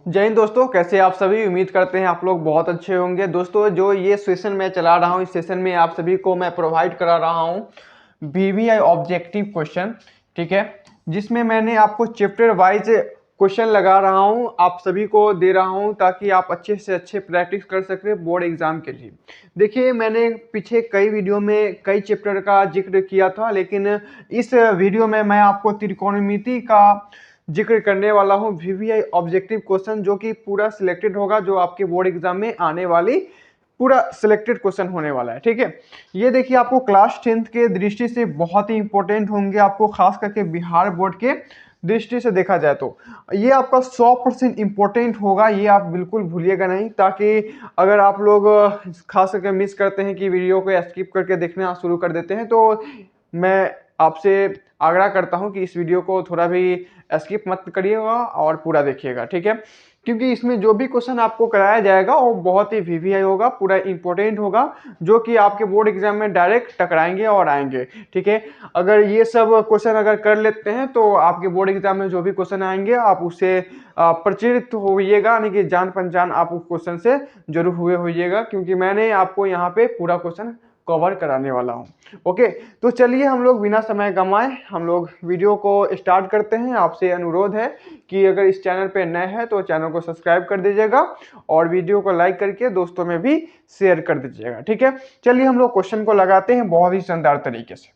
जय हिंद दोस्तों, कैसे आप सभी। उम्मीद करते हैं आप लोग बहुत अच्छे होंगे। दोस्तों, जो ये सेशन मैं चला रहा हूँ, इस सेशन में आप सभी को मैं प्रोवाइड करा रहा हूँ वीवीआई ऑब्जेक्टिव क्वेश्चन, ठीक है, जिसमें मैंने आपको चैप्टर वाइज क्वेश्चन लगा रहा हूँ, आप सभी को दे रहा हूँ ताकि आप अच्छे से अच्छे प्रैक्टिस कर सकें बोर्ड एग्जाम के लिए। देखिए, मैंने पीछे कई वीडियो में कई चैप्टर का जिक्र किया था, लेकिन इस वीडियो में मैं आपको त्रिकोणमिति का जिक्र करने वाला हूं, वीवीआई ऑब्जेक्टिव क्वेश्चन, जो कि पूरा सिलेक्टेड होगा, जो आपके बोर्ड एग्जाम में आने वाली पूरा सिलेक्टेड क्वेश्चन होने वाला है, ठीक है। ये देखिए, आपको क्लास 10th के दृष्टि से बहुत ही इंपॉर्टेंट होंगे, आपको खास करके बिहार बोर्ड के दृष्टि से देखा जाए तो ये आपका 100% इंपॉर्टेंट होगा। ये आप बिल्कुल भूलिएगा नहीं, ताकि अगर आप लोग खास करके मिस करते हैं कि वीडियो को स्किप करके देखना शुरू कर देते हैं, तो मैं आपसे आग्रह करता हूं कि इस वीडियो को थोड़ा भी स्किप मत करिएगा और पूरा देखिएगा, ठीक है। क्योंकि इसमें जो भी क्वेश्चन आपको कराया जाएगा वो बहुत ही वीवीआई होगा, पूरा इंपॉर्टेंट होगा, जो कि आपके बोर्ड एग्जाम में डायरेक्ट टकराएंगे और आएंगे, ठीक है। अगर ये सब क्वेश्चन अगर कर लेते हैं तो आपके बोर्ड एग्जाम में जो भी क्वेश्चन आएंगे आप उससे परिचित होइएगा, यानी कि जान पहचान आप उस क्वेश्चन से जरूर हुए होइएगा, क्योंकि मैंने आपको यहाँ पे पूरा क्वेश्चन कवर कराने वाला हूँ। ओके, तो चलिए हम लोग बिना समय गंवाए हम लोग वीडियो को स्टार्ट करते हैं। आपसे अनुरोध है कि अगर इस चैनल पे नए हैं तो चैनल को सब्सक्राइब कर दीजिएगा और वीडियो को लाइक करके दोस्तों में भी शेयर कर दीजिएगा, ठीक है। चलिए हम लोग क्वेश्चन को लगाते हैं बहुत ही शानदार तरीके से।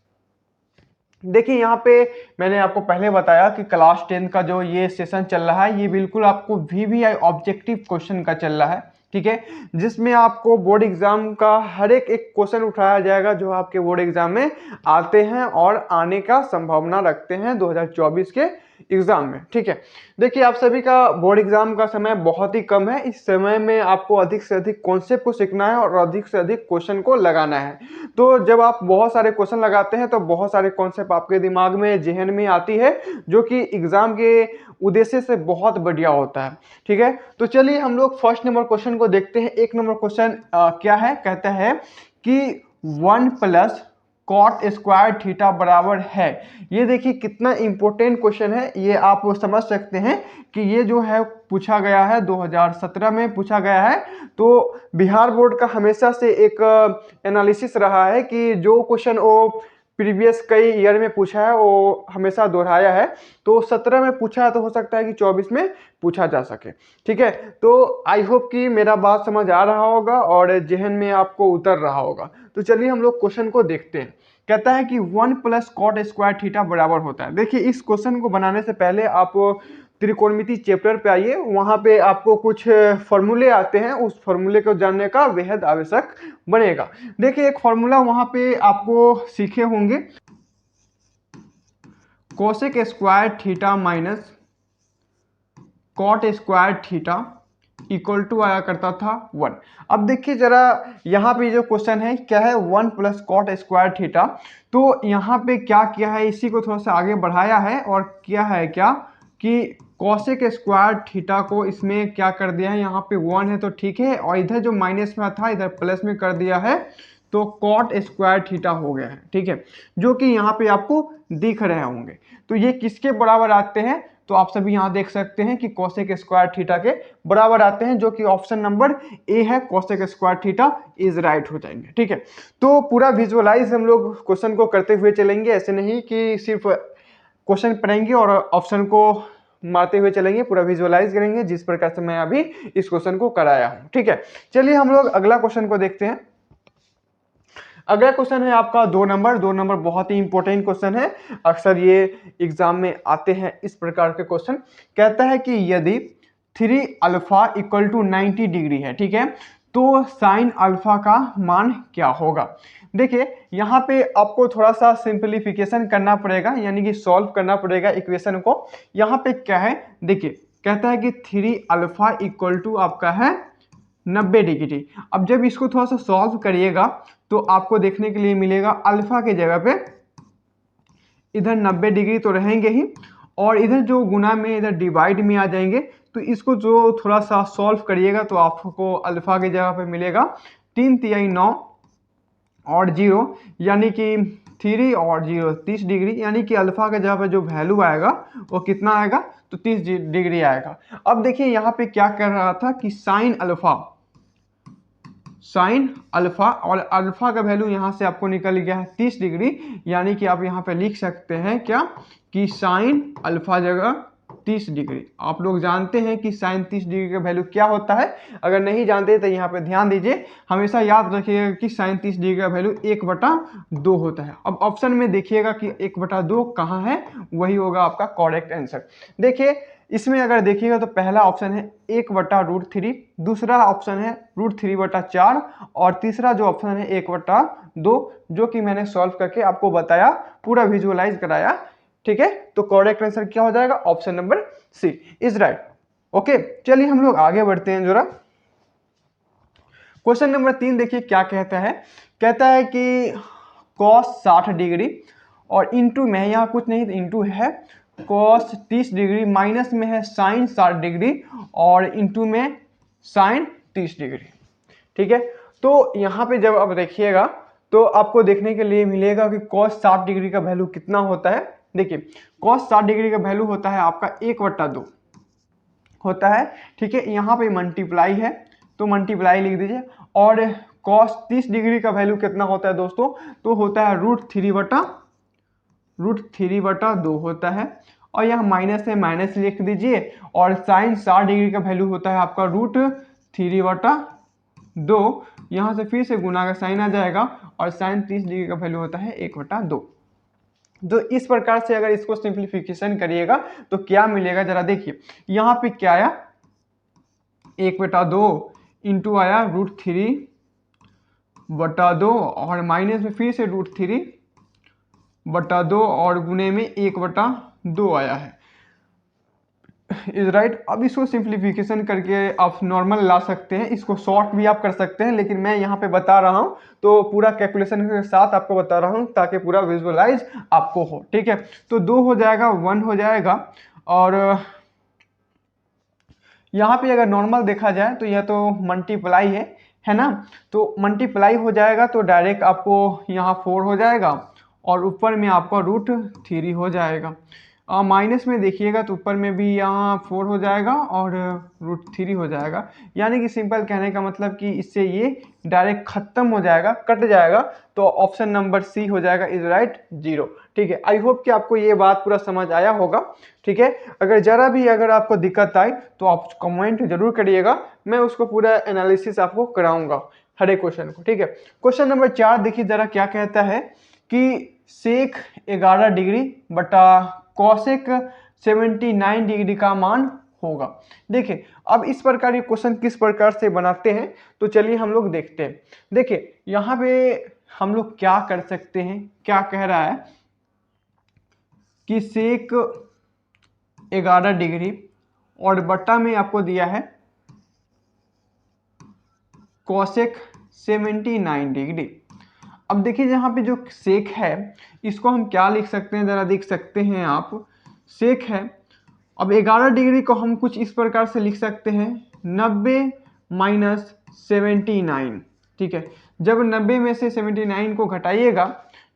देखिए, यहाँ पे मैंने आपको पहले बताया कि क्लास 10 का जो ये सेशन चल रहा है, ये बिल्कुल आपको वीवीआई ऑब्जेक्टिव क्वेश्चन का चल रहा है, ठीक है, जिसमें आपको बोर्ड एग्जाम का हर एक क्वेश्चन उठाया जाएगा जो आपके बोर्ड एग्जाम में आते हैं और आने का संभावना रखते हैं 2024 के एग्जाम में, ठीक है। देखिए, आप सभी का बोर्ड एग्जाम का समय बहुत ही कम है। इस समय में आपको अधिक से अधिक कॉन्सेप्ट को सीखना है और अधिक से अधिक क्वेश्चन को लगाना है। तो जब आप बहुत सारे क्वेश्चन लगाते हैं तो बहुत सारे कॉन्सेप्ट आपके दिमाग में, जहन में आती है, जो कि एग्जाम के उद्देश्य से बहुत बढ़िया होता है, ठीक है। तो चलिए हम लोग फर्स्ट नंबर क्वेश्चन को देखते हैं। एक नंबर क्वेश्चन क्या है, कहता है कि 1 प्लस कॉट स्क्वायर थीटा बराबर है। ये देखिए कितना इंपॉर्टेंट क्वेश्चन है, ये आप समझ सकते हैं कि ये जो है पूछा गया है 2017 में पूछा गया है। तो बिहार बोर्ड का हमेशा से एक एनालिसिस रहा है कि जो क्वेश्चन वो प्रीवियस कई ईयर में पूछा है वो हमेशा दोहराया है। तो 17 में पूछा है तो हो सकता है कि 24 में पूछा जा सके, ठीक है। तो आई होप कि मेरा बात समझ आ रहा होगा और जहन में आपको उतर रहा होगा। तो चलिए हम लोग क्वेश्चन को देखते हैं। कहता है कि 1 प्लस कॉट स्क्वायर थीटा बराबर होता है। देखिए, इस क्वेश्चन को बनाने से पहले आप त्रिकोणमिति चैप्टर पे आइए, वहां पे आपको कुछ फॉर्मूले आते हैं, उस फॉर्मूले को जानने का बेहद आवश्यक बनेगा। देखिए, एक फॉर्मूला वहां पे आपको सीखे होंगे, cosec square theta minus cot square theta equal to आया करता था 1। अब देखिए जरा, यहाँ पे जो क्वेश्चन है क्या है, 1 प्लस कॉट स्क्वायर थीटा। तो यहाँ पे क्या किया है, इसी को थोड़ा सा आगे बढ़ाया है और क्या है क्या कि कॉसेक स्क्वायर थीटा को इसमें क्या कर दिया है, यहाँ पे 1 है तो ठीक है, और इधर जो माइनस में था इधर प्लस में कर दिया है, तो कॉट स्क्वायर थीटा हो गया है, ठीक है, जो कि यहाँ पे आपको दिख रहे होंगे। तो ये किसके बराबर आते हैं, तो आप सभी यहां देख सकते हैं कि कोसेक स्क्वायर थीटा के बराबर आते हैं, जो कि ऑप्शन नंबर ए है, cosec square theta is right हो जाएंगे, ठीक है। तो पूरा विजुअलाइज हम लोग क्वेश्चन को करते हुए चलेंगे, ऐसे नहीं कि सिर्फ क्वेश्चन पढ़ेंगे और ऑप्शन को मारते हुए चलेंगे, पूरा विजुअलाइज करेंगे जिस प्रकार से मैं अभी इस क्वेश्चन को कराया हूं, ठीक है। चलिए हम लोग अगला क्वेश्चन को देखते हैं। अगला क्वेश्चन है आपका 2 नंबर बहुत ही इंपॉर्टेंट क्वेश्चन है, अक्सर ये एग्जाम में आते हैं इस प्रकार के क्वेश्चन। कहता है कि यदि 3 अल्फा इक्वल टू 90 डिग्री है, ठीक है, तो साइन अल्फा का मान क्या होगा। देखिए, यहाँ पे आपको थोड़ा सा सिंप्लीफिकेशन करना पड़ेगा, यानी कि सॉल्व करना पड़ेगा इक्वेशन को। यहाँ पे क्या है, देखिए कहता है कि 3 अल्फा इक्वल टू आपका है 90 डिग्री। अब जब इसको थोड़ा सा सॉल्व करिएगा तो आपको देखने के लिए मिलेगा अल्फा के जगह पे इधर 90 डिग्री तो रहेंगे ही, और इधर जो गुना में इधर डिवाइड में आ जाएंगे। तो इसको जो थोड़ा सा सॉल्व करिएगा तो आपको अल्फा की जगह पे मिलेगा 3 तिहाई 9 और 0, यानी कि 3 और 0 30 डिग्री, यानी कि अल्फा के जगह पे जो वैल्यू आएगा वो कितना आएगा, तो 30 डिग्री आएगा। अब देखिए यहाँ पे क्या कर रहा था कि साइन अल्फा और अल्फा का वैल्यू यहाँ से आपको निकल गया है 30 डिग्री, यानी कि आप यहाँ पे लिख सकते हैं क्या कि साइन अल्फा जगह 30 डिग्री। आप लोग जानते हैं कि साइन 30 डिग्री का वैल्यू क्या होता है, अगर नहीं जानते तो यहाँ पे ध्यान दीजिए, हमेशा याद रखिएगा कि साइन 30 डिग्री का वैल्यू 1/2 होता है। अब ऑप्शन में देखिएगा कि 1/2 कहाँ है, वही होगा आपका करेक्ट आंसर। देखिए इसमें अगर देखिएगा तो पहला ऑप्शन है 1/√3, दूसरा ऑप्शन है √3/4 और तीसरा जो ऑप्शन है 1/2, जो कि मैंने सॉल्व करके आपको बताया, पूरा विजुअलाइज कराया। ठीक है, तो करेक्ट आंसर क्या हो जाएगा, option number c is right. Okay, चलिए हम लोग आगे बढ़ते हैं जरा। क्वेश्चन नंबर 3 देखिए क्या कहता है। कहता है कि cos 60 डिग्री और इंटू में यहाँ कुछ नहीं तो इंटू है cos 30 डिग्री, माइनस में है साइन 60 डिग्री और इंटू में साइन 30 डिग्री। ठीक है, तो यहाँ पे जब आप देखिएगा तो आपको देखने के लिए मिलेगा कि cos 60 डिग्री का वैल्यू कितना होता है। देखिए cos 60 डिग्री का वैल्यू होता है आपका 1/2 होता है। ठीक है, यहाँ पे मल्टीप्लाई है तो मल्टीप्लाई लिख दीजिए। और cos 30 डिग्री का वैल्यू कितना होता है दोस्तों, तो होता है √3/2 होता है। और यहाँ माइनस है, माइनस लिख दीजिए। और साइन 60 डिग्री का वैल्यू होता है आपका √3/2, यहाँ से फिर से गुना का साइन आ जाएगा और साइन 30 डिग्री का वैल्यू होता है 1/2। तो इस प्रकार से अगर इसको सिंप्लीफिकेशन करिएगा तो क्या मिलेगा जरा देखिए, यहाँ पे क्या आया 1/2 इंटू आया √3/2 और माइनस में फिर से √3/2 और गुने में 1/2 आया है, इज राइट। अब इसको सिंप्लीफिकेशन करके आप नॉर्मल ला सकते हैं, इसको शॉर्ट भी आप कर सकते हैं, लेकिन मैं यहाँ पे बता रहा हूँ तो पूरा कैलकुलेशन के साथ आपको बता रहा हूँ ताकि पूरा विजुअलाइज आपको हो। ठीक है, तो 2 हो जाएगा, 1 हो जाएगा। और यहाँ पे अगर नॉर्मल देखा जाए तो यह तो मल्टीप्लाई है ना, तो मल्टीप्लाई हो जाएगा तो डायरेक्ट आपको यहाँ 4 हो जाएगा और ऊपर में आपका √3 हो जाएगा। माइनस में देखिएगा तो ऊपर में भी यहाँ 4 हो जाएगा और √3 हो जाएगा, यानी कि सिंपल कहने का मतलब कि इससे ये डायरेक्ट खत्म हो जाएगा, कट जाएगा। तो ऑप्शन नंबर सी हो जाएगा इज राइट 0। ठीक है, आई होप कि आपको ये बात पूरा समझ आया होगा। ठीक है, अगर जरा भी अगर आपको दिक्कत आए तो आप कमेंट जरूर करिएगा, मैं उसको पूरा एनालिसिस आपको कराऊंगा हर एक क्वेश्चन को। ठीक है, क्वेश्चन नंबर 4 देखिए जरा क्या कहता है कि सेक 11 डिग्री बटा कॉसेक 79 डिग्री का मान होगा। देखिए अब इस प्रकार ये क्वेश्चन किस प्रकार से बनाते हैं तो चलिए हम लोग देखते हैं। देखिए यहाँ पे हम लोग क्या कर सकते हैं, क्या कह रहा है कि सेक 11 डिग्री और बट्टा में आपको दिया है कॉसेक 79 डिग्री। अब देखिए यहाँ पे जो सेक है इसको हम क्या लिख सकते हैं, जरा देख सकते हैं आप, सेक है। अब 11 डिग्री को हम कुछ इस प्रकार से लिख सकते हैं 90 माइनस 79। ठीक है, जब 90 में से 79 को घटाइएगा,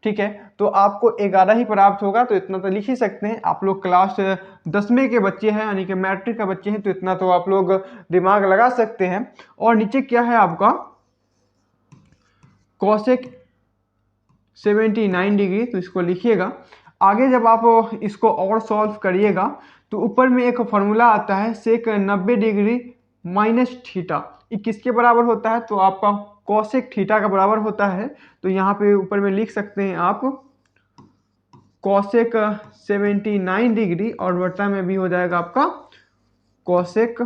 ठीक है, तो आपको 11 ही प्राप्त होगा। तो इतना तो लिख ही सकते हैं, आप लोग क्लास 10वीं के बच्चे हैं यानी कि मैट्रिक का बच्चे हैं, तो इतना तो आप लोग दिमाग लगा सकते हैं। और नीचे क्या है आपका कॉसेक 79 डिग्री, तो इसको लिखिएगा। आगे जब आप इसको और सॉल्व करिएगा तो ऊपर में एक फॉर्मूला आता है सेक 90 डिग्री माइनस थीटा, ये किसके बराबर होता है, तो आपका कॉसेक थीटा का बराबर होता है। तो यहाँ पे ऊपर में लिख सकते हैं आप कॉसेक 79 डिग्री और बट्टा में भी हो जाएगा आपका कॉसेक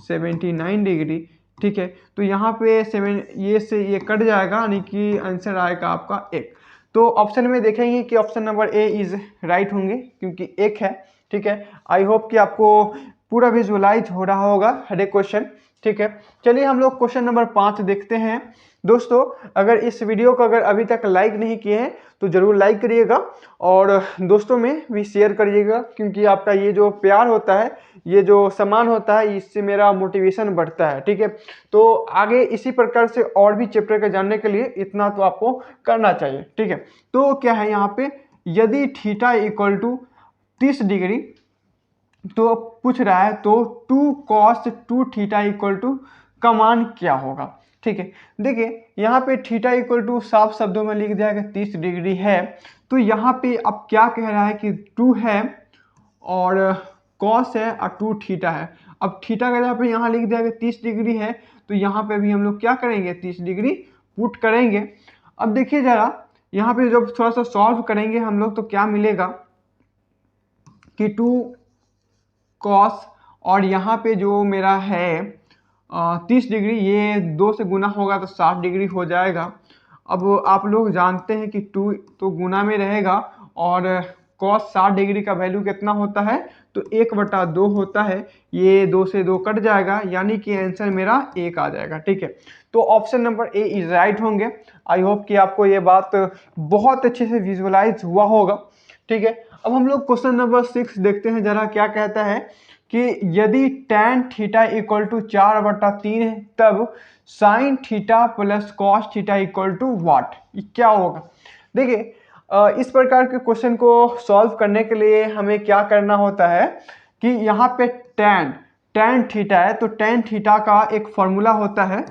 79 डिग्री। ठीक है, तो यहाँ पे 7 ये से ये कट जाएगा, यानी कि आंसर आएगा आपका 1। तो ऑप्शन में देखेंगे कि option number A is right होंगे क्योंकि 1 है। ठीक है, आई होप कि आपको पूरा विजुअलाइज हो रहा होगा हर एक क्वेश्चन। ठीक है, चलिए हम लोग क्वेश्चन नंबर 5 देखते हैं। दोस्तों अगर इस वीडियो को अगर अभी तक लाइक नहीं किए हैं तो जरूर लाइक करिएगा और दोस्तों में भी शेयर करिएगा, क्योंकि आपका ये जो प्यार होता है, ये जो सम्मान होता है, इससे मेरा मोटिवेशन बढ़ता है। ठीक है, तो आगे इसी प्रकार से और भी चैप्टर के जानने के लिए इतना तो आपको करना चाहिए। ठीक है, तो क्या है यहाँ पे, यदि थीटा इक्वल टू 30 डिग्री तो पूछ रहा है तो 2 cos 2 थीटा इक्वल टू का मान क्या होगा। ठीक है, देखिए यहाँ पे थीटा इक्वल टू साफ शब्दों में लिख जाएगा 30 डिग्री है। तो यहाँ पे अब क्या कह रहा है कि 2 है और कॉस है और 2 थीटा है। अब थीटा का जगह पे यहाँ लिख दिया कि 30 डिग्री है, तो यहाँ पे भी हम लोग क्या करेंगे 30 डिग्री पुट करेंगे। अब देखिए जरा यहाँ पे जब थोड़ा सा सॉल्व करेंगे हम लोग तो क्या मिलेगा कि 2 कॉस और यहाँ पे जो मेरा है 30 डिग्री, ये 2 से गुना होगा तो 60 डिग्री हो जाएगा। अब आप लोग जानते हैं कि 2 तो गुना में रहेगा और कॉस 60 डिग्री का वैल्यू कितना होता है तो 1/2 होता है। ये 2 से 2 कट जाएगा, यानी कि आंसर मेरा 1 आ जाएगा। ठीक है, तो option number A is right होंगे। आई होप कि आपको ये बात बहुत अच्छे से विजुअलाइज हुआ होगा। ठीक है, अब हम लोग क्वेश्चन नंबर 6 देखते हैं जरा क्या कहता है कि यदि tan थीटा इक्वल टू 4/3 है तब sin theta plus cos theta equal to what, क्या होगा। देखिए इस प्रकार के क्वेश्चन को सॉल्व करने के लिए हमें क्या करना होता है कि यहाँ पे tan थीटा है तो tan थीटा का एक फॉर्मूला होता है,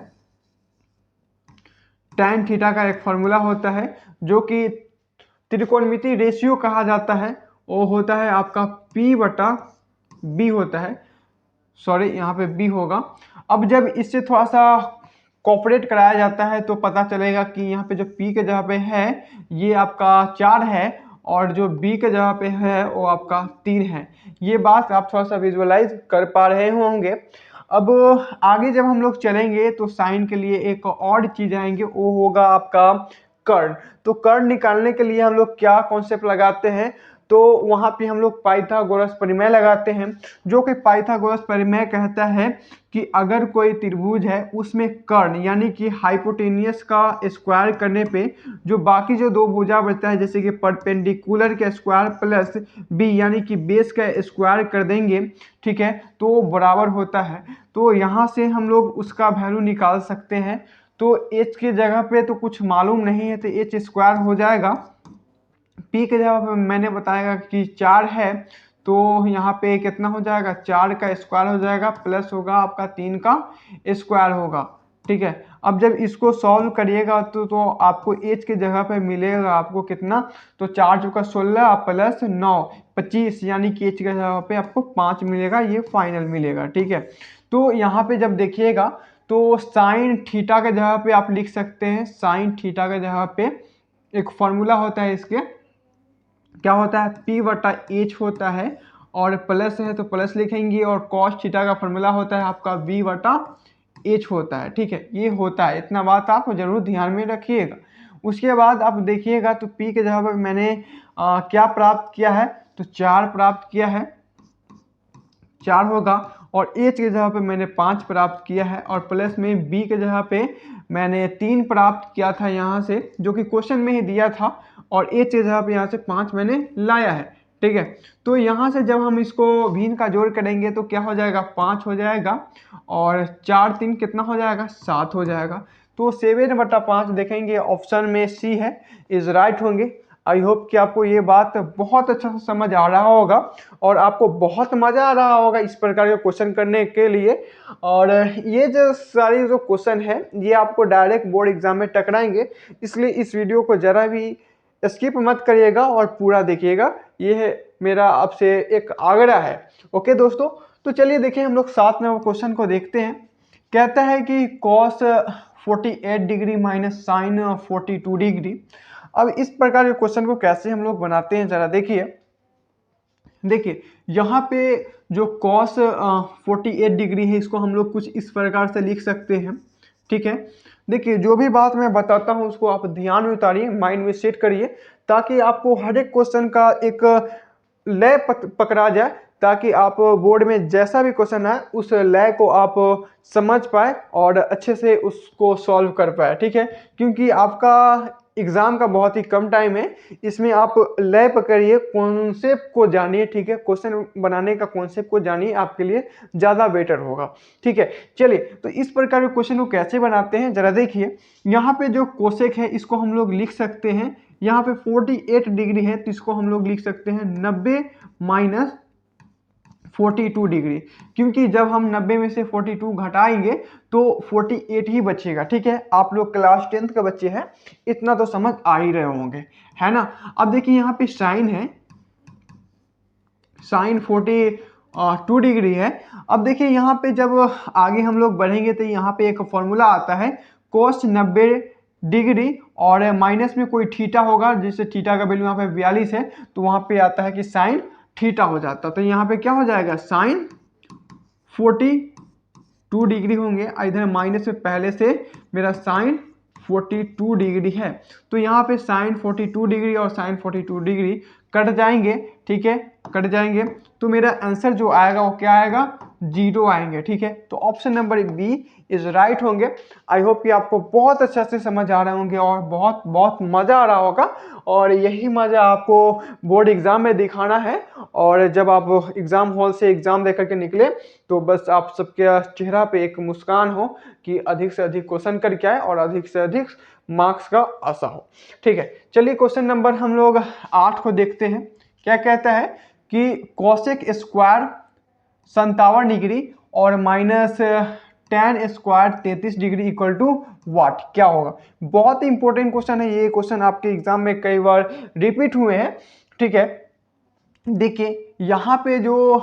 tan थीटा का एक फॉर्मूला होता है जो कि त्रिकोणमिति रेशियो कहा जाता है। वो होता है आपका P/B होता है, सॉरी यहाँ पे B होगा। अब जब इससे थोड़ा सा कॉपरेट कराया जाता है तो पता चलेगा कि यहाँ पे जो P के जगह पे है ये आपका 4 है और जो B के जगह पे है वो आपका 3 है। ये बात आप थोड़ा सा विजुअलाइज कर पा रहे होंगे। अब आगे जब हम लोग चलेंगे तो साइन के लिए एक और चीज आएंगे, वो होगा आपका कर्ण। तो कर्ण निकालने के लिए हम लोग क्या कॉन्सेप्ट लगाते हैं तो वहां पे हम लोग पाइथागोरस प्रमेय लगाते हैं, जो कि पाइथागोरस प्रमेय कहता है कि अगर कोई त्रिभुज है उसमें कर्ण यानी कि हाइपोटेनियस का स्क्वायर करने पे जो बाकी जो दो भुजा बचता है जैसे कि परपेंडिकुलर का स्क्वायर प्लस बी यानी कि बेस का स्क्वायर कर देंगे, ठीक है, तो बराबर होता है। तो यहाँ से हम लोग उसका वैल्यू निकाल सकते हैं। तो h की जगह पे तो कुछ मालूम नहीं है तो h स्क्वायर हो जाएगा। p के जगह पे मैंने बताया कि 4 है तो यहाँ पे कितना हो जाएगा 4 का स्क्वायर हो जाएगा प्लस होगा आपका 3 का स्क्वायर होगा। ठीक है, अब जब इसको सॉल्व करिएगा तो आपको h की जगह पे मिलेगा आपको कितना तो 4 चौका 16 प्लस 9 25 यानी कि h की जगह पे आपको 5 मिलेगा, ये फाइनल मिलेगा। ठीक है, तो यहाँ पे जब देखिएगा तो साइन थीटा के जगह पे आप लिख सकते हैं, साइन थीटा के जगह पे एक फॉर्मूला होता है इसके, क्या होता है P/H होता है और प्लस है तो प्लस लिखेंगे और कॉस थीटा का फॉर्मूला होता है आपका V/H होता है। ठीक है, ये होता है, इतना बात आप जरूर ध्यान में रखिएगा। उसके बाद आप देखिएगा तो P के जगह पर मैंने क्या प्राप्त किया है तो 4 प्राप्त किया है, 4 होगा और H की जगह पे मैंने 5 प्राप्त किया है और प्लस में B के जगह पे मैंने 3 प्राप्त किया था यहाँ से जो कि क्वेश्चन में ही दिया था और H की जगह पे यहाँ से 5 मैंने लाया है। ठीक है, तो यहाँ से जब हम इसको भिन्न का जोड़ करेंगे तो क्या हो जाएगा 5 हो जाएगा और 4 3 कितना हो जाएगा 7 हो जाएगा। तो 7/5 देखेंगे ऑप्शन में C है इज राइट होंगे। आई होप कि आपको ये बात बहुत अच्छा से समझ आ रहा होगा और आपको बहुत मजा आ रहा होगा इस प्रकार के क्वेश्चन करने के लिए। और ये जो सारी जो क्वेश्चन है ये आपको डायरेक्ट बोर्ड एग्जाम में टकराएंगे, इसलिए इस वीडियो को जरा भी स्किप मत करिएगा और पूरा देखिएगा, ये है मेरा आपसे एक आग्रह है। ओके दोस्तों, तो चलिए देखिए हम लोग साथ में वो क्वेश्चन को देखते हैं। कहता है कि cos 48 degree minus sine 42 degree. अब इस प्रकार के क्वेश्चन को कैसे हम लोग बनाते हैं जरा देखिए यहाँ पे जो cos 48 डिग्री है इसको हम लोग कुछ इस प्रकार से लिख सकते हैं। ठीक है, देखिए जो भी बात मैं बताता हूँ उसको आप ध्यान में उतारिए, माइंड में सेट करिए ताकि आपको हर एक क्वेश्चन का एक लय पकड़ा जाए, ताकि आप बोर्ड में जैसा भी क्वेश्चन आए उस लय को आप समझ पाए और अच्छे से उसको सॉल्व कर पाए। ठीक है, क्योंकि आपका एग्जाम का बहुत ही कम टाइम है, इसमें आप लय पकड़िए, कॉन्सेप्ट को जानिए। ठीक है, क्वेश्चन बनाने का कॉन्सेप्ट को जानिए, आपके लिए ज़्यादा बेटर होगा। ठीक है, चलिए तो इस प्रकार के क्वेश्चन को कैसे बनाते हैं जरा देखिए। यहाँ पे जो कोसेक है इसको हम लोग लिख सकते हैं, यहाँ पे 48 डिग्री है तो इसको हम लोग लिख सकते हैं 90 माइनस 42 डिग्री, क्योंकि जब हम 90 में से 42 घटाएंगे तो 48 ही बचेगा। ठीक है, आप लोग क्लास 10th के बच्चे हैं, इतना तो समझ आ ही रहे होंगे, है ना। अब देखिए यहाँ पे साइन है, साइन 42 डिग्री है। अब देखिए यहाँ पे जब आगे हम लोग बढ़ेंगे तो यहाँ पे एक फॉर्मूला आता है कोस 90 डिग्री और माइनस में कोई थीटा होगा, जैसे थीटा का वैल्यू यहाँ पे 42 है, तो वहाँ पे आता है कि साइन थीटा हो जाता है। तो यहाँ पे क्या हो जाएगा, साइन 42 डिग्री होंगे, इधर माइनस में पहले से मेरा साइन 42 डिग्री है, तो यहाँ पे साइन 42 डिग्री और साइन 42 डिग्री कट जाएंगे। ठीक है, कट जाएंगे, तो मेरा आंसर जो आएगा वो क्या आएगा, 0 आएंगे। ठीक है, तो option number B is right होंगे। आई होप कि आपको बहुत अच्छा से समझ आ रहे होंगे और बहुत बहुत मज़ा आ रहा होगा, और यही मज़ा आपको बोर्ड एग्ज़ाम में दिखाना है। और जब आप एग्ज़ाम हॉल से एग्ज़ाम दे करके निकले तो बस आप सबके चेहरा पे एक मुस्कान हो कि अधिक से अधिक क्वेश्चन करके आए और अधिक से अधिक मार्क्स का आशा हो। ठीक है, चलिए क्वेश्चन नंबर हम लोग 8 को देखते हैं। क्या कहता है कि कोसेक स्क्वायर 57 डिग्री और minus tan square 33 degree equal to what, क्या होगा। बहुत ही इंपॉर्टेंट क्वेश्चन है ये, क्वेश्चन आपके एग्जाम में कई बार रिपीट हुए हैं। ठीक है, देखिए यहाँ पे जो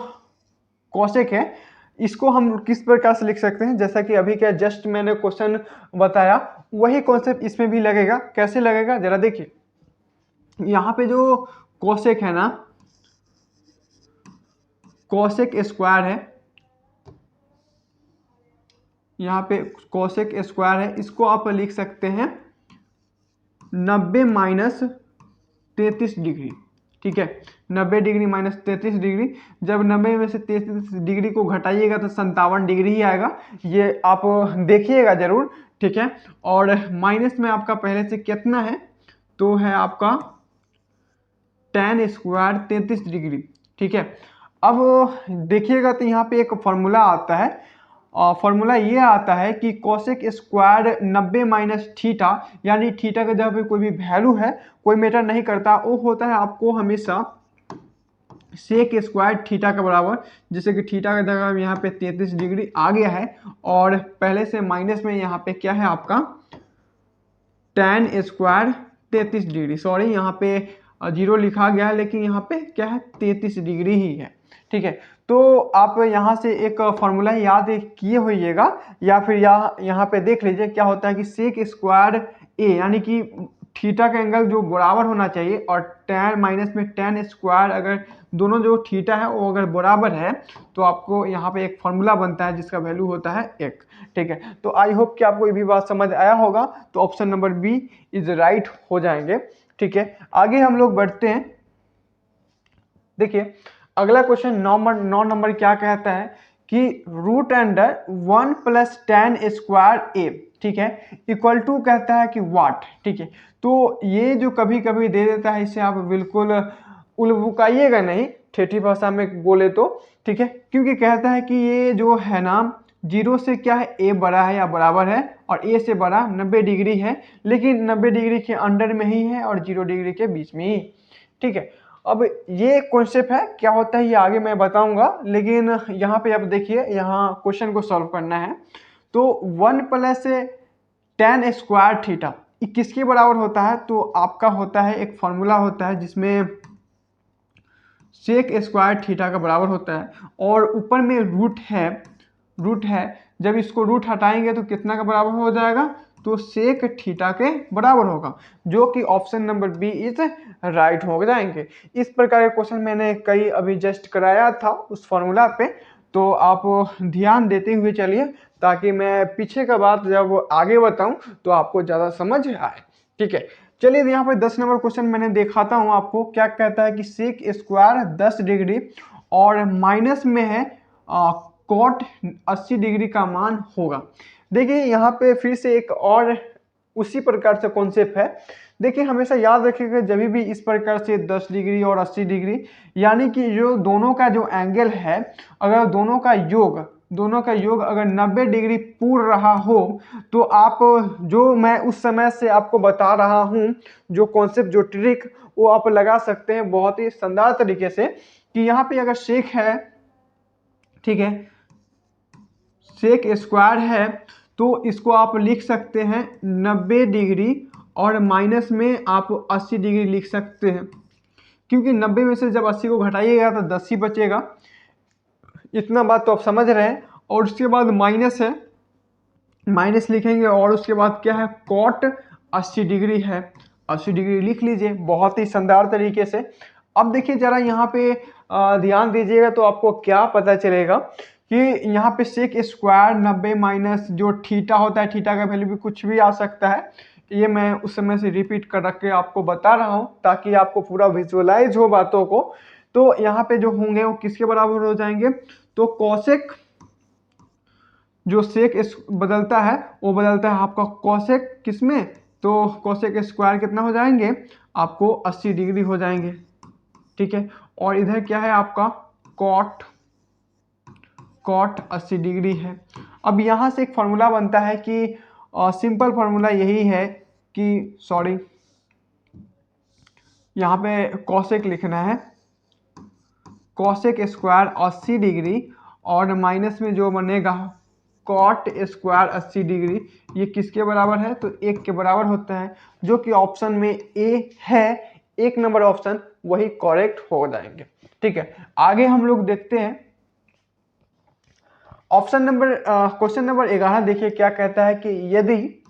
कोसेक है इसको हम किस प्रकार से लिख सकते हैं, जैसा कि अभी क्या जस्ट मैंने क्वेश्चन बताया वही कॉन्सेप्ट इसमें भी लगेगा। कैसे लगेगा जरा देखिए, यहाँ पे जो कोसेक है ना, कोसेक स्क्वायर है, यहाँ पे कोसेक स्क्वायर है, इसको आप लिख सकते हैं 90 माइनस 33 डिग्री। ठीक है, 90 डिग्री माइनस 33 डिग्री, जब 90 में से 33 डिग्री को घटाइएगा तो 57 डिग्री ही आएगा, ये आप देखिएगा जरूर। ठीक है, और माइनस में आपका पहले से कितना है, तो है आपका tan स्क्वायर 33 डिग्री। ठीक है, अब देखिएगा तो यहाँ पे एक फॉर्मूला आता है, फॉर्मूला ये आता है कि कोसेक स्क्वायर 90 माइनस थीटा, यानी थीटा का जब कोई भी वैल्यू है, कोई मैटर नहीं करता, वो होता है आपको हमेशा सेक स्क्वायर थीटा के बराबर। जैसे कि थीटा का जगह यहाँ पे 33 डिग्री आ गया है और पहले से माइनस में यहाँ पे क्या है आपका tan स्क्वायर 33 डिग्री, सॉरी यहाँ पे 0 लिखा गया है लेकिन यहाँ पे क्या है 33 डिग्री ही है। ठीक है, तो आप यहाँ से एक फॉर्मूला याद किए होइएगा, या फिर यहाँ पे देख लीजिए क्या होता है कि सेक स्क्वायर ए, यानी कि थीटा का एंगल जो बराबर होना चाहिए, और tan माइनस में tan स्क्वायर, अगर दोनों जो थीटा है वो अगर बराबर है तो आपको यहाँ पे एक फॉर्मूला बनता है जिसका वैल्यू होता है 1। ठीक है, तो आई होप कि आपको ये भी बात समझ आया होगा, तो option number B is right हो जाएंगे। ठीक है, आगे हम लोग बढ़ते हैं। देखिए अगला क्वेश्चन 9 नंबर क्या कहता है कि root under 1 plus tan square A, ठीक है, इक्वल टू कहता है कि वाट। ठीक है, तो ये जो कभी कभी दे देता है इसे आप बिल्कुल उलझाइएगा नहीं, ठेठी भाषा में बोले तो। ठीक है, क्योंकि कहता है कि ये जो है ना 0 से क्या है ए बड़ा है या बराबर है, और ए से बड़ा 90 डिग्री है, लेकिन 90 डिग्री के अंडर में ही है और 0 डिग्री के बीच में ही। ठीक है, अब ये कॉन्सेप्ट है, क्या होता है ये आगे मैं बताऊंगा, लेकिन यहाँ पे अब देखिए यहाँ क्वेश्चन को सॉल्व करना है। तो 1 प्लस tan स्क्वायर थीटा किसके बराबर होता है, तो आपका होता है एक फॉर्मूला होता है जिसमें सेक स्क्वायर थीटा का बराबर होता है, और ऊपर में रूट है, जब इसको रूट हटाएंगे तो कितना का बराबर हो जाएगा, तो सेक थीटा के बराबर होगा, जो कि option number B is right हो जाएंगे। इस प्रकार के क्वेश्चन मैंने कई अभी जस्ट कराया था उस फॉर्मूला पे, तो आप ध्यान देते हुए चलिए ताकि मैं पीछे का बात जब आगे बताऊं तो आपको ज़्यादा समझ आए। ठीक है, चलिए यहाँ पर 10 नंबर क्वेश्चन मैंने दिखाता हूँ आपको। क्या कहता है कि सेक स्क्वायर 10 डिग्री और माइनस में है कॉट 80 डिग्री का मान होगा। देखिए यहाँ पे फिर से एक और उसी प्रकार से कॉन्सेप्ट है। देखिए हमेशा याद रखिएगा जब भी इस प्रकार से 10 डिग्री और 80 डिग्री, यानी कि जो दोनों का जो एंगल है, अगर दोनों का योग अगर 90 डिग्री पूर्ण रहा हो, तो आप जो मैं उस समय से आपको बता रहा हूँ जो कॉन्सेप्ट जो ट्रिक, वो आप लगा सकते हैं बहुत ही शानदार तरीके से। कि यहाँ पे अगर सेक है ठीक है, सेक स्क्वायर है तो इसको आप लिख सकते हैं 90 डिग्री और माइनस में आप 80 डिग्री लिख सकते हैं, क्योंकि 90 में से जब 80 को घटाइएगा तो 10 ही बचेगा। इतना बात तो आप समझ रहे हैं। और उसके बाद माइनस है, माइनस लिखेंगे और उसके बाद क्या है, कॉट 80 डिग्री है, 80 डिग्री लिख लीजिए बहुत ही शानदार तरीके से। अब देखिए जरा यहाँ पे ध्यान दीजिएगा तो आपको क्या पता चलेगा कि यहाँ पे सेक स्क्वायर 90 माइनस जो थीटा होता है, थीटा का वैल्यू भी कुछ भी आ सकता है, ये मैं उस समय से रिपीट कर रख के आपको बता रहा हूँ ताकि आपको पूरा विजुअलाइज हो बातों को। तो यहाँ पे जो होंगे वो किसके बराबर हो जाएंगे, तो कॉसेक जो सेक बदलता है वो बदलता है आपका कॉसेक किसमें, तो कॉसेक स्क्वायर कितना हो जाएंगे आपको 80 डिग्री हो जाएंगे। ठीक है, और इधर क्या है आपका कॉट, कॉट 80 डिग्री है। अब यहाँ से एक फॉर्मूला बनता है कि सिंपल फॉर्मूला यही है कि सॉरी यहाँ पे कॉसेक लिखना है, कॉसेक स्क्वायर 80 डिग्री और माइनस में जो बनेगा कॉट स्क्वायर 80 डिग्री, ये किसके बराबर है, तो 1 के बराबर होता है, जो कि ऑप्शन में ए है, 1 नंबर ऑप्शन वही करेक्ट हो जाएंगे। ठीक है, आगे हम लोग देखते हैं ऑप्शन नंबर क्वेश्चन नंबर 11। देखिए क्या कहता है कि यदि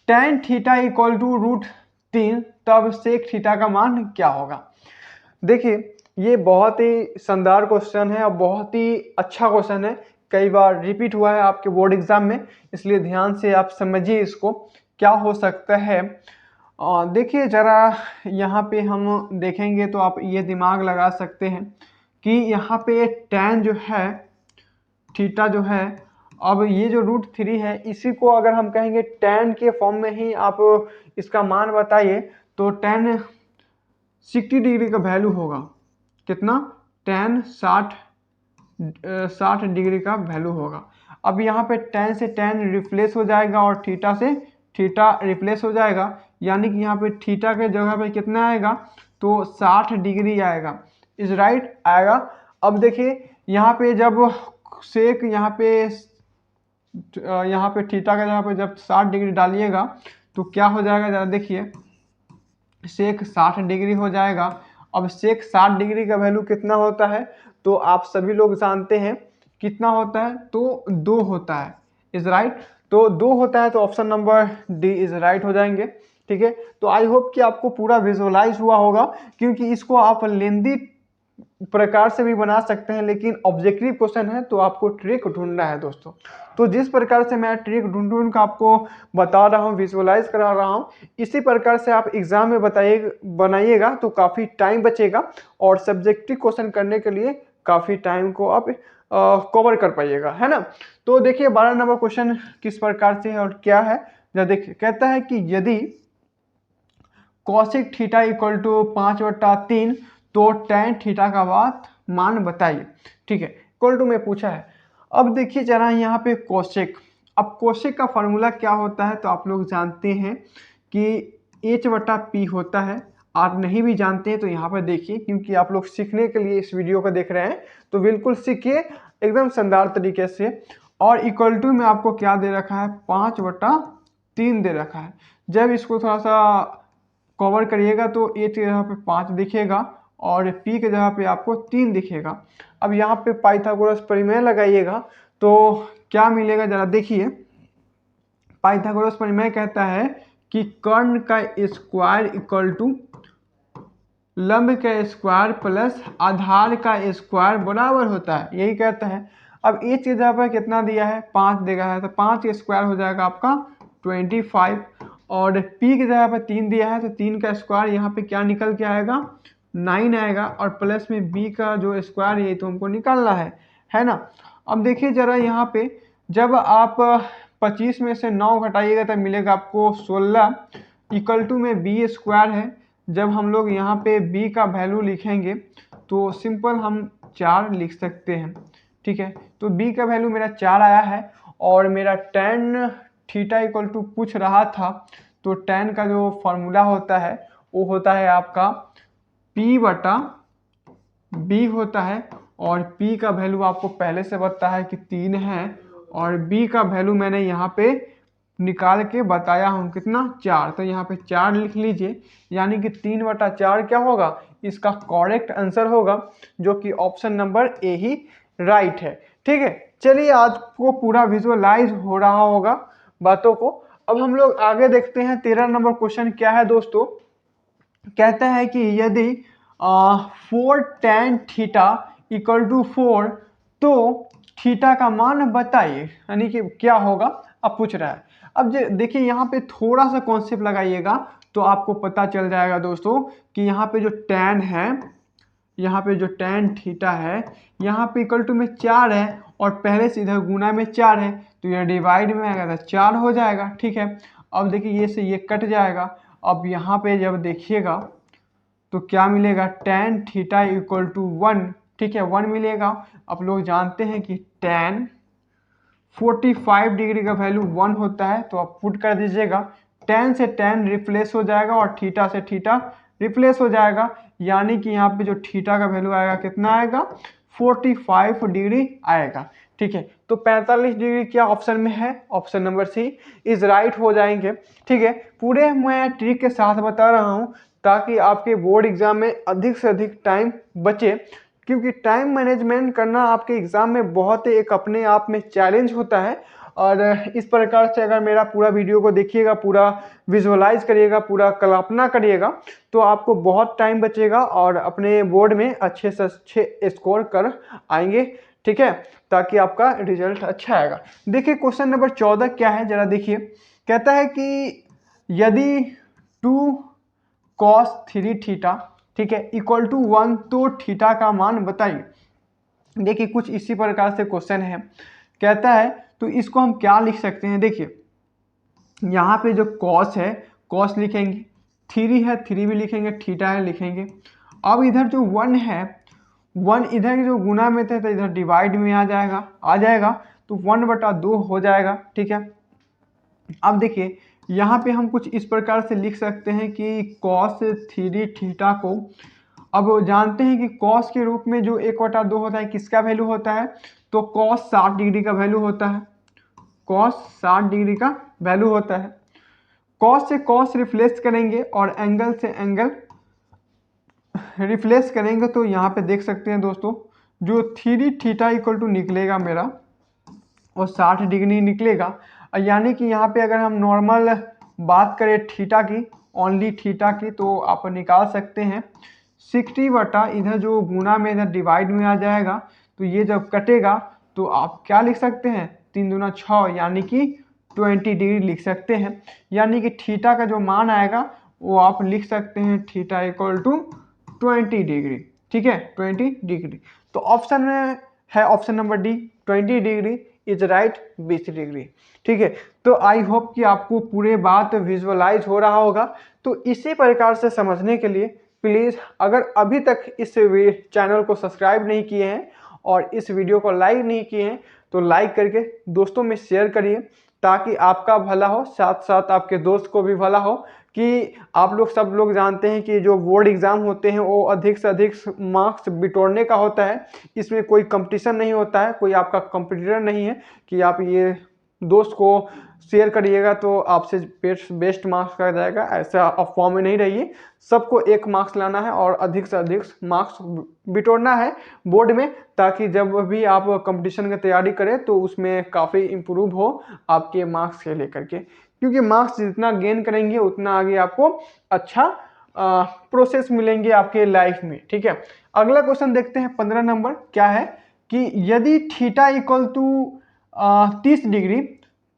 tan थीटा इक्वल टू √3 तब सेक थीटा का मान क्या होगा। देखिए ये बहुत ही शानदार क्वेश्चन है और बहुत ही अच्छा क्वेश्चन है, कई बार रिपीट हुआ है आपके बोर्ड एग्जाम में, इसलिए ध्यान से आप समझिए इसको क्या हो सकता है। देखिए जरा यहाँ पे हम देखेंगे तो आप ये दिमाग लगा सकते हैं कि यहाँ पे tan जो है थीटा जो है, अब ये जो √3 है इसी को अगर हम कहेंगे tan के फॉर्म में ही आप इसका मान बताइए, तो tan 60 डिग्री का वैल्यू होगा, कितना, tan 60 डिग्री का वैल्यू होगा। अब यहाँ पे tan से tan रिप्लेस हो जाएगा और थीटा से थीटा रिप्लेस हो जाएगा, यानी कि यहाँ पे थीटा के जगह पे कितना आएगा, तो 60 डिग्री आएगा, इज राइट आएगा। अब देखिए यहाँ पे जब सेक यहाँ पे थीटा के जगह पे जब 60 डिग्री डालिएगा तो क्या हो जाएगा, जरा देखिए सेक 60 डिग्री हो जाएगा। अब सेक 60 डिग्री का वैल्यू कितना होता है, तो आप सभी लोग जानते हैं कितना होता है, तो 2 होता है, इज राइट। तो 2 होता है तो option number D is right हो जाएंगे। ठीक है, तो आई होप कि आपको पूरा विजुअलाइज हुआ होगा, क्योंकि इसको आप लेंदी प्रकार से भी बना सकते हैं, लेकिन ऑब्जेक्टिव क्वेश्चन है तो आपको ट्रिक ढूंढना है दोस्तों। तो जिस प्रकार से मैं ट्रिक ढूंढ कर आपको बता रहा हूँ, विजुअलाइज करा रहा हूँ, इसी प्रकार से आप एग्जाम में बनाइएगा तो काफ़ी टाइम बचेगा और सब्जेक्टिव क्वेश्चन करने के लिए काफ़ी टाइम को आप कवर कर पाइएगा, है ना। तो देखिए 12 नंबर क्वेश्चन किस प्रकार से है और क्या है, जब देखिए कहता है कि यदि कॉसेक थीटा इक्वल टू 5/3 तो tan थीटा का मान बताइए। ठीक है, इक्वल टू में पूछा है। अब देखिए जरा यहाँ पे कोसेक, अब कोसेक का फॉर्मूला क्या होता है, तो आप लोग जानते हैं कि h/p होता है। आप नहीं भी जानते हैं तो यहाँ पर देखिए, क्योंकि आप लोग सीखने के लिए इस वीडियो को देख रहे हैं तो बिल्कुल सीखिए एकदम शानदार तरीके से। और इक्वल टू में आपको क्या दे रखा है, 5/3 दे रखा है। जब इसको थोड़ा सा कवर करिएगा तो ए की जगह पे 5 दिखेगा और पी के जगह पे आपको 3 दिखेगा। अब यहाँ पे पाइथागोरस प्रमेय लगाइएगा तो क्या मिलेगा, जरा देखिए। पाइथागोरस प्रमेय कहता है कि कर्ण का स्क्वायर इक्वल टू लंब का स्क्वायर प्लस आधार का स्क्वायर बराबर होता है, यही कहता है। अब एच की जगह पर कितना दिया है, 5 देगा है, तो 5 का स्क्वायर हो जाएगा आपका 25 और पी की जगह पर 3 दिया है तो 3 का स्क्वायर यहाँ पे क्या निकल के आएगा, 9 आएगा और प्लस में बी का जो स्क्वायर ये तो हमको निकालना है ना। अब देखिए जरा यहाँ पे जब आप 25 में से 9 घटाइएगा तब मिलेगा आपको 16 इक्वल टू में बी स्क्वायर है। जब हम लोग यहाँ पे b का वैल्यू लिखेंगे तो सिंपल हम 4 लिख सकते हैं। ठीक है, तो b का वैल्यू मेरा 4 आया है और मेरा tan थीटा इक्वल टू पूछ रहा था, तो tan का जो फॉर्मूला होता है वो होता है आपका p/b होता है और P का वैल्यू आपको पहले से पता है कि 3 है, और B का वैल्यू मैंने यहाँ पे निकाल के बताया हूँ कितना 4, तो यहाँ पे 4 लिख लीजिए, यानी कि 3/4 क्या होगा, इसका करेक्ट आंसर होगा, जो कि ऑप्शन नंबर ए ही राइट है। ठीक है, चलिए आज को पूरा विजुअलाइज हो रहा होगा बातों को। अब हम लोग आगे देखते हैं 13 नंबर क्वेश्चन क्या है दोस्तों। कहता है कि यदि 4 tan थीटा इक्वल टू 4 तो थीटा का मान बताइए, यानी कि क्या होगा अब पूछ रहा है। अब देखिए यहाँ पे थोड़ा सा कॉन्सेप्ट लगाइएगा तो आपको पता चल जाएगा दोस्तों कि यहाँ पे जो tan है, यहाँ पे जो tan थीटा है, यहाँ पे इक्वल टू में 4 है और पहले से इधर गुना में 4 है, तो ये डिवाइड में आएगा तो 4 हो जाएगा। ठीक है, अब देखिए ये से ये कट जाएगा। अब यहाँ पे जब देखिएगा तो क्या मिलेगा, tan थीटा इक्वल टू 1। ठीक है, 1 मिलेगा। आप लोग जानते हैं कि tan 45 डिग्री का वैल्यू 1 होता है, तो आप पुट कर दीजिएगा, tan से tan रिप्लेस हो जाएगा और थीटा से थीटा रिप्लेस हो जाएगा, यानी कि यहाँ पे जो थीटा का वैल्यू आएगा कितना आएगा, 45 डिग्री आएगा। ठीक है, तो 45 डिग्री क्या ऑप्शन में है, option number c is right हो जाएंगे। ठीक है, पूरे मैं ट्रिक के साथ बता रहा हूँ ताकि आपके बोर्ड एग्जाम में अधिक से अधिक टाइम बचे, क्योंकि टाइम मैनेजमेंट करना आपके एग्जाम में बहुत एक अपने आप में चैलेंज होता है। और इस प्रकार से अगर मेरा पूरा वीडियो को देखिएगा, पूरा विजुअलाइज करिएगा, पूरा कल्पना करिएगा, तो आपको बहुत टाइम बचेगा और अपने बोर्ड में अच्छे से अच्छे स्कोर कर आएंगे। ठीक है, ताकि आपका रिजल्ट अच्छा आएगा। देखिए क्वेश्चन नंबर 14 क्या है, जरा देखिए। कहता है कि यदि 2 cos 3 थीटा, ठीक है, इक्वल टू 1 तो थीटा का मान बताइए। देखिए कुछ इसी प्रकार से क्वेश्चन है, कहता है तो इसको हम क्या लिख सकते हैं। देखिए यहाँ पे जो cos है, cos लिखेंगे, 3 है 3 भी लिखेंगे, थीटा है लिखेंगे। अब इधर जो 1 है, 1 इधर जो गुना में थे तो इधर डिवाइड में आ जाएगा, तो 1/2 हो जाएगा। ठीक है, अब देखिए यहाँ पे हम कुछ इस प्रकार से लिख सकते हैं कि cos 3 थीटा को, अब जानते हैं कि cos के रूप में जो 1/2 होता है किसका वैल्यू होता है, तो cos 60 डिग्री का वैल्यू होता है, cos 60 डिग्री का वैल्यू होता है। cos से cos रिप्लेस करेंगे और एंगल से एंगल रिप्लेस करेंगे, तो यहाँ पे देख सकते हैं दोस्तों जो 3 थीटा इक्वल टू निकलेगा मेरा और 60 डिग्री निकलेगा, यानी कि यहाँ पे अगर हम नॉर्मल बात करें थीटा की, ओनली थीटा की, तो आप निकाल सकते हैं 60 बटा इधर जो गुना में इधर डिवाइड में आ जाएगा, तो ये जब कटेगा तो आप क्या लिख सकते हैं, 3 दूना 6, यानी कि 20 डिग्री लिख सकते हैं। यानी कि थीटा का जो मान आएगा वो आप लिख सकते हैं थीटा इक्वल टू 20 डिग्री। ठीक है, 20 डिग्री। तो ऑप्शन में है option number D, 20 degree is right, 20 degree. ठीक है, तो आई होप कि आपको पूरे बात विजुअलाइज हो रहा होगा। तो इसी प्रकार से समझने के लिए प्लीज़ अगर अभी तक इस चैनल को सब्सक्राइब नहीं किए हैं और इस वीडियो को लाइक नहीं किए हैं तो लाइक करके दोस्तों में शेयर करिए, ताकि आपका भला हो, साथ साथ आपके दोस्त को भी भला हो। कि आप लोग सब लोग जानते हैं कि जो बोर्ड एग्ज़ाम होते हैं वो अधिक से अधिक मार्क्स बिटोरने का होता है, इसमें कोई कंपटीशन नहीं होता है, कोई आपका कंपटीटर नहीं है कि आप ये दोस्त को शेयर करिएगा तो आपसे बेस्ट मार्क्स का जाएगा, ऐसा अफवाह में नहीं रहिए। सबको 1 मार्क्स लाना है और अधिक से अधिक मार्क्स बिटोरना है बोर्ड में, ताकि जब भी आप कंपटीशन की तैयारी करें तो उसमें काफ़ी इम्प्रूव हो आपके मार्क्स के लेकर के, क्योंकि मार्क्स जितना गेन करेंगे उतना आगे आपको अच्छा प्रोसेस मिलेंगे आपके लाइफ में। ठीक है, अगला क्वेश्चन देखते हैं 15 नंबर क्या है कि यदि थीटा इक्वल टू 30 डिग्री,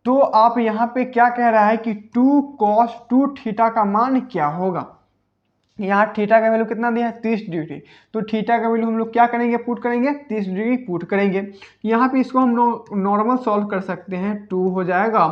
तो आप यहाँ पे क्या कह रहा है कि 2 cos 2 थीटा का मान क्या होगा। यहाँ थीटा का वैल्यू कितना दिया है, 30 डिग्री, तो थीटा का वैल्यू हम लोग क्या करेंगे, पुट करेंगे, 30 डिग्री पुट करेंगे। यहाँ पे इसको हम लोग नॉर्मल सॉल्व कर सकते हैं, 2 हो जाएगा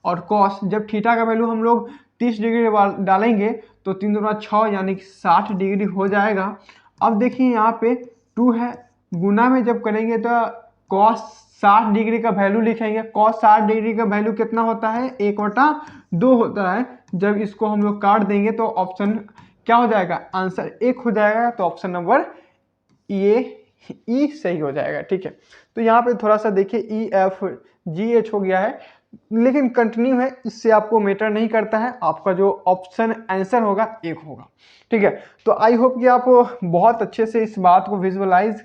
और cos, जब थीटा का वैल्यू हम लोग 30 डिग्री डालेंगे तो 3 दूना 6, यानी कि 60 डिग्री हो जाएगा। अब देखिए यहाँ पे 2 है, गुना में जब करेंगे तो cos 60 डिग्री का वैल्यू लिखेंगे। cos 60 डिग्री का वैल्यू कितना होता है, 1/2 होता है। जब इसको हम लोग काट देंगे तो ऑप्शन क्या हो जाएगा, आंसर 1 हो जाएगा। तो ऑप्शन नंबर ये ई सही हो जाएगा। ठीक है, तो यहाँ पे थोड़ा सा देखिए ई एफ जी एच हो गया है, लेकिन कंटिन्यू है, इससे आपको मैटर नहीं करता है, आपका जो ऑप्शन आंसर होगा एक होगा। ठीक है, तो आई होप कि आप बहुत अच्छे से इस बात को विजुअलाइज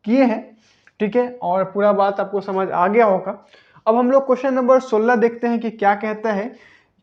किए हैं। ठीक है, और पूरा बात आपको समझ आ गया होगा। अब हम लोग क्वेश्चन नंबर 16 देखते हैं कि क्या कहता है।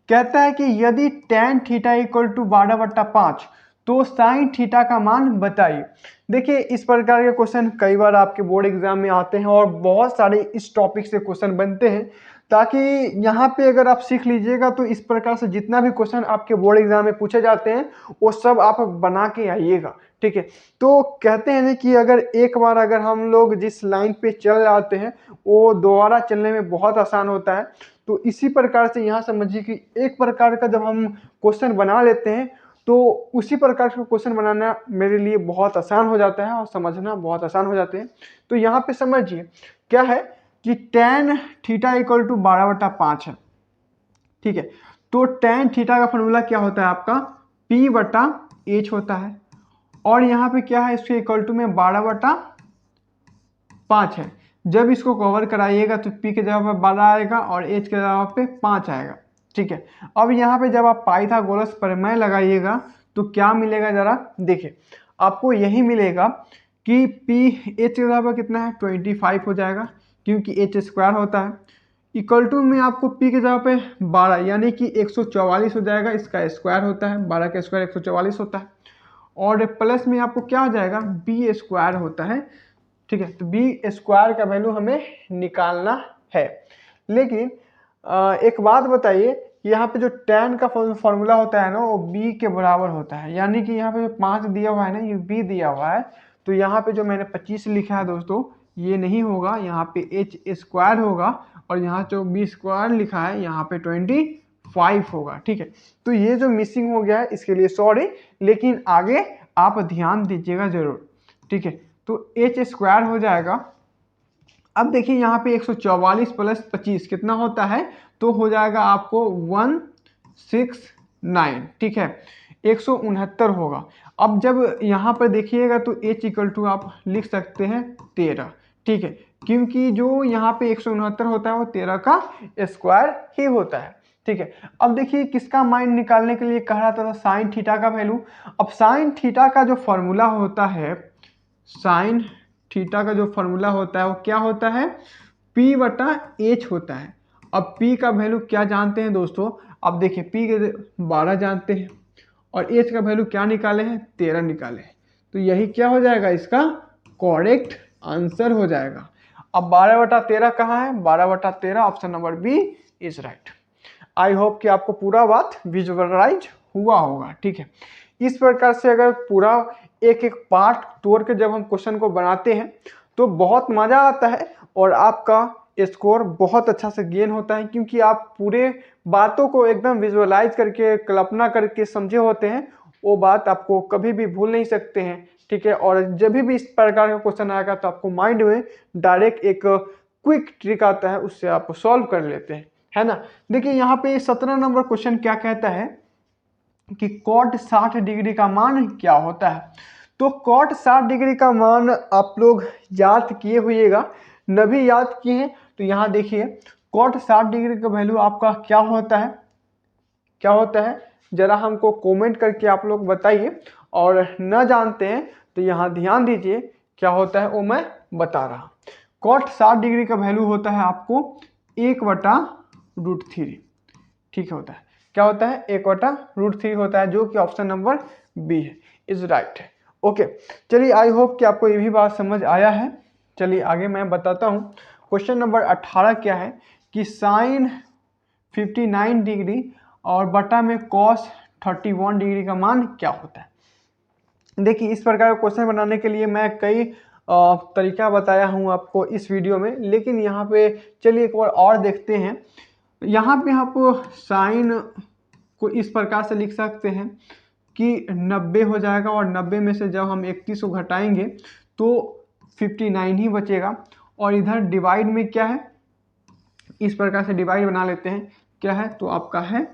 कहता है कि यदि tan थीटा इक्वल टू 12/5 तो साइन थीटा का मान बताइए। देखिए, इस प्रकार के क्वेश्चन कई बार आपके बोर्ड एग्जाम में आते हैं और बहुत सारे इस टॉपिक से क्वेश्चन बनते हैं, ताकि यहाँ पे अगर आप सीख लीजिएगा तो इस प्रकार से जितना भी क्वेश्चन आपके बोर्ड एग्जाम में पूछे जाते हैं वो सब आप बना के आइएगा। ठीक है, तो कहते हैं ना कि अगर एक बार अगर हम लोग जिस लाइन पे चल जाते हैं वो दोबारा चलने में बहुत आसान होता है। तो इसी प्रकार से यहाँ समझिए कि एक प्रकार का जब हम क्वेश्चन बना लेते हैं तो उसी प्रकार का क्वेश्चन बनाना मेरे लिए बहुत आसान हो जाता है और समझना बहुत आसान हो जाते हैं। तो यहाँ पे समझिए क्या है कि tan थीटा इक्वल टू 12/5 है। ठीक है, तो tan थीटा का फॉर्मूला क्या होता है आपका P/H होता है, और यहाँ पे क्या है इसके इक्वल टू में 12/5 है। जब इसको कवर कराइएगा तो P के जगह पर 12 आएगा और H के जगह पे 5 आएगा। ठीक है, अब यहाँ पे जब आप पाइथागोरस प्रमेय लगाइएगा तो क्या मिलेगा जरा देखिए, आपको यही मिलेगा कि P H के जगह पर कितना है 25 हो जाएगा, क्योंकि H स्क्वायर होता है, इक्वल टू में आपको P के जगह पे 12 यानी कि 144 हो जाएगा, इसका स्क्वायर होता है, 12 का स्क्वायर 144 होता है, और प्लस में आपको क्या हो जाएगा बी स्क्वायर होता है। ठीक है, तो बी स्क्वायर का वैल्यू हमें निकालना है। लेकिन एक बात बताइए, यहाँ पे जो tan का फॉर्मूला होता है ना वो b के बराबर होता है, यानी कि यहाँ पे जो 5 दिया हुआ है ना ये b दिया हुआ है, तो यहाँ पे जो मैंने 25 लिखा है दोस्तों ये नहीं होगा, यहाँ पे h स्क्वायर होगा, और यहाँ जो b स्क्वायर लिखा है यहाँ पे 25 होगा। ठीक है, तो ये जो मिसिंग हो गया है इसके लिए सॉरी, लेकिन आगे आप ध्यान दीजिएगा जरूर। ठीक है, तो h स्क्वायर हो जाएगा। अब देखिए यहाँ पे 144 प्लस 25 कितना होता है, तो हो जाएगा आपको 169। ठीक है, 169 होगा। अब जब यहाँ पर देखिएगा तो h इक्वल टू आप लिख सकते हैं 13। ठीक है, क्योंकि जो यहाँ पे 169 होता है वो 13 का स्क्वायर ही होता है। ठीक है, अब देखिए किसका मान निकालने के लिए कह रहा था साइन थीटा का वैल्यू। अब साइन थीटा का जो फॉर्मूला होता है, साइन थीटा का जो फॉर्मूला होता है वो क्या होता है P/H होता है। अब P का वैल्यू क्या जानते हैं दोस्तों, अब देखिए P के 12 जानते हैं और H का वैल्यू क्या निकाले हैं 13 निकाले हैं, तो यही क्या हो जाएगा इसका करेक्ट आंसर हो जाएगा। अब 12/13 कहाँ है, 12/13 option number B is right. I hope कि आपको पूरा बात विजुअलाइज हुआ होगा। ठीक है, इस प्रकार से अगर पूरा एक एक पार्ट तोड़ के जब हम क्वेश्चन को बनाते हैं तो बहुत मजा आता है और आपका स्कोर बहुत अच्छा से गेन होता है, क्योंकि आप पूरे बातों को एकदम विजुअलाइज करके कल्पना करके समझे होते हैं, वो बात आपको कभी भी भूल नहीं सकते हैं। ठीक है, और जब भी इस प्रकार का क्वेश्चन आएगा तो आपको माइंड में डायरेक्ट एक क्विक ट्रिक आता है, उससे आप सॉल्व कर लेते हैं, है ना। देखिए यहाँ पे 17 नंबर क्वेश्चन क्या कहता है कि कॉट 60 डिग्री का मान क्या होता है। तो कॉट 60 डिग्री का मान आप लोग याद किए हुएगा, न भी याद किए हैं तो यहाँ देखिए कॉट 60 डिग्री का वैल्यू आपका क्या होता है, क्या होता है जरा हमको कमेंट करके आप लोग बताइए, और न जानते हैं तो यहाँ ध्यान दीजिए क्या होता है वो मैं बता रहा। कॉट 60 डिग्री का वैल्यू होता है आपको 1/√3। ठीक होता है, क्या होता है 1/√3 होता है, जो कि ऑप्शन नंबर बी है इज राइट। ओके, चलिए आई होप कि आपको ये भी बात समझ आया है। चलिए आगे मैं बताता हूँ। क्वेश्चन नंबर 18 क्या है कि साइन 59 डिग्री और बटा में कॉस 31 डिग्री का मान क्या होता है। देखिए इस प्रकार का क्वेश्चन बनाने के लिए मैं कई तरीका बताया हूँ आपको इस वीडियो में, लेकिन यहाँ पे चलिए एक बार और देखते हैं। यहाँ पे आप साइन को इस प्रकार से लिख सकते हैं कि 90 हो जाएगा, और 90 में से जब हम 31 को घटाएंगे तो 59 ही बचेगा, और इधर डिवाइड में क्या है इस प्रकार से डिवाइड बना लेते हैं, क्या है तो आपका है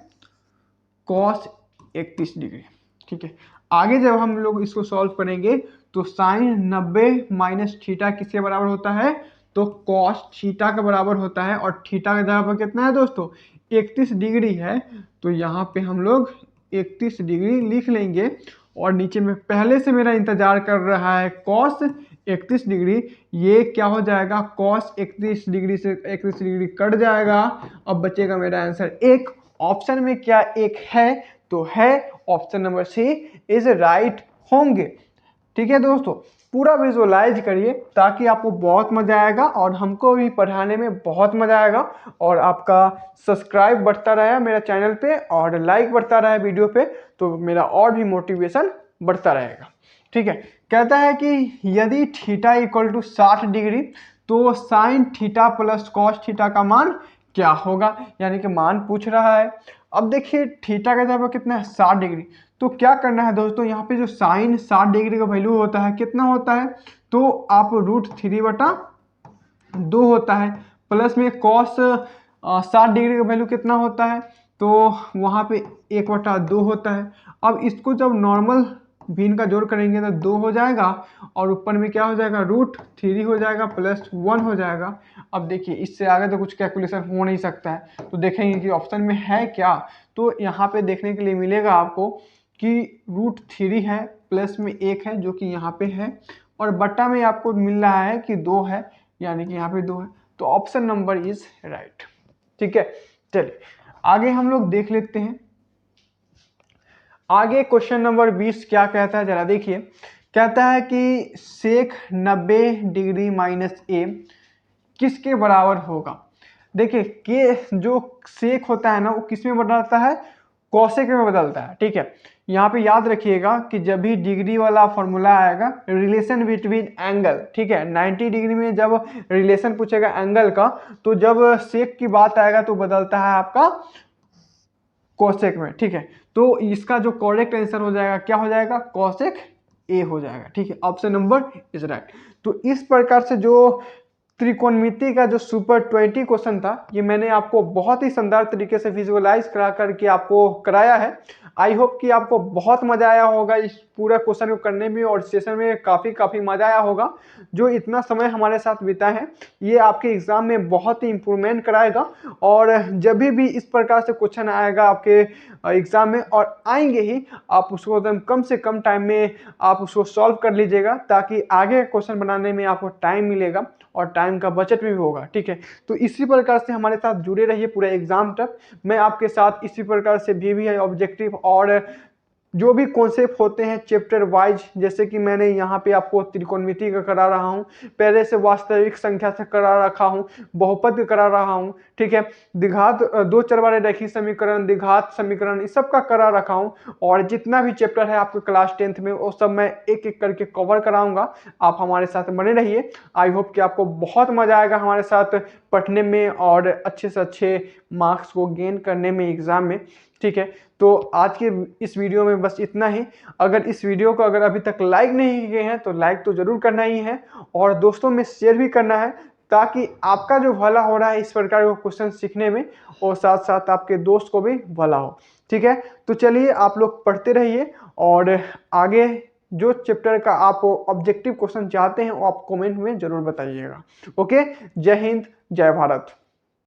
cos 31 डिग्री। ठीक है, आगे जब हम लोग इसको सॉल्व करेंगे तो साइन 90 माइनस थीटा किसके बराबर होता है, तो कॉस थीटा के बराबर होता है। और थीटा का जगह पर कितना है दोस्तों, 31 डिग्री है। तो यहाँ पे हम लोग 31 डिग्री लिख लेंगे। और नीचे में पहले से मेरा इंतजार कर रहा है कॉस 31 डिग्री, ये क्या हो जाएगा, कॉस 31 डिग्री से 31 डिग्री कट जाएगा। अब बचेगा मेरा आंसर एक। ऑप्शन में क्या एक है, तो है option number c is right होंगे। ठीक है दोस्तों, पूरा विजुअलाइज करिए ताकि आपको बहुत मजा आएगा और हमको भी पढ़ाने में बहुत मजा आएगा। और आपका सब्सक्राइब बढ़ता रहे मेरा चैनल पे और लाइक बढ़ता रहे वीडियो पे, तो मेरा और भी मोटिवेशन बढ़ता रहेगा। ठीक है, कहता है कि यदि थीटा इक्वल टू 60 डिग्री तो sine theta plus cos theta का मान क्या होगा, यानी कि मान पूछ रहा है। अब देखिए थीटा का जगह कितना है, 60 डिग्री। तो क्या करना है दोस्तों, यहाँ पे जो साइन 60 डिग्री का वैल्यू होता है कितना होता है, तो आप √3/2 होता है। प्लस में कॉस 60 डिग्री का वैल्यू कितना होता है, तो वहाँ पे 1/2 होता है। अब इसको जब नॉर्मल भिन्न का जोड़ करेंगे तो 2 हो जाएगा और ऊपर में क्या हो जाएगा, √3 हो जाएगा प्लस 1 हो जाएगा। अब देखिए इससे आगे तो कुछ कैलकुलेशन हो नहीं सकता है, तो देखेंगे कि ऑप्शन में है क्या। तो यहाँ पे देखने के लिए मिलेगा आपको कि √3 है प्लस में 1 है जो कि यहाँ पे है, और बट्टा में आपको मिल रहा है कि 2 है, यानी कि यहाँ पे 2 है। तो ऑप्शन नंबर इज राइट। ठीक है, चलिए आगे हम लोग देख लेते हैं। आगे क्वेश्चन नंबर 20 क्या कहता है, जरा देखिए। कहता है कि सेक 90 डिग्री माइनस ए किसके बराबर होगा। देखिए के जो सेक होता है ना वो किस में बदलता है, कॉसेक में बदलता है। ठीक है, यहाँ पे याद रखिएगा कि जब भी डिग्री वाला फॉर्मूला आएगा रिलेशन बिटवीन एंगल, ठीक है, 90 डिग्री में जब रिलेशन पूछेगा एंगल का, तो जब सेक की बात आएगा तो बदलता है आपका कोसेक में। ठीक है, तो इसका जो करेक्ट आंसर हो जाएगा क्या हो जाएगा, कोसेक ए हो जाएगा। ठीक है, ऑप्शन नंबर इज राइट। तो इस प्रकार से जो त्रिकोणमिति का जो सुपर 20 क्वेश्चन था, ये मैंने आपको बहुत ही शानदार तरीके से विजुअलाइज करा करके आपको कराया है। आई होप कि आपको बहुत मजा आया होगा इस पूरा क्वेश्चन को करने में, और सेशन में काफ़ी मजा आया होगा। जो इतना समय हमारे साथ बिता है ये आपके एग्जाम में बहुत ही इंप्रूवमेंट कराएगा। और जब भी इस प्रकार से क्वेश्चन आएगा आपके एग्जाम में, और आएंगे ही, आप उसको एकदम कम से कम टाइम में आप उसको सॉल्व कर लीजिएगा, ताकि आगे क्वेश्चन बनाने में आपको टाइम मिलेगा और टाइम का बचत भी होगा। ठीक है, तो इसी प्रकार से हमारे साथ जुड़े रहिए पूरे एग्जाम तक। मैं आपके साथ इसी प्रकार से VVI ऑब्जेक्टिव और जो भी कॉन्सेप्ट होते हैं चैप्टर वाइज, जैसे कि मैंने यहाँ पे आपको त्रिकोणमिति का करा रहा हूँ, पहले से वास्तविक संख्या से करा रखा हूँ, बहुपद करा रहा हूँ। ठीक है, द्विघात, दो चर वाले रैखिक समीकरण, द्विघात समीकरण, इस सब का करा रखा हूँ। और जितना भी चैप्टर है आपके क्लास 10th में वो सब मैं एक एक करके कवर कराऊंगा। आप हमारे साथ बने रहिए। आई होप कि आपको बहुत मजा आएगा हमारे साथ पढ़ने में और अच्छे से अच्छे मार्क्स को गेन करने में एग्जाम में। ठीक है, तो आज के इस वीडियो में बस इतना ही। अगर इस वीडियो को अगर अभी तक लाइक नहीं किए हैं तो लाइक तो जरूर करना ही है, और दोस्तों में शेयर भी करना है, ताकि आपका जो भला हो रहा है इस प्रकार के क्वेश्चन सीखने में, और साथ साथ आपके दोस्त को भी भला हो। ठीक है, तो चलिए आप लोग पढ़ते रहिए, और आगे जो चैप्टर का आप ऑब्जेक्टिव क्वेश्चन चाहते हैं वो आप कमेंट में जरूर बताइएगा। ओके, जय हिंद, जय भारत।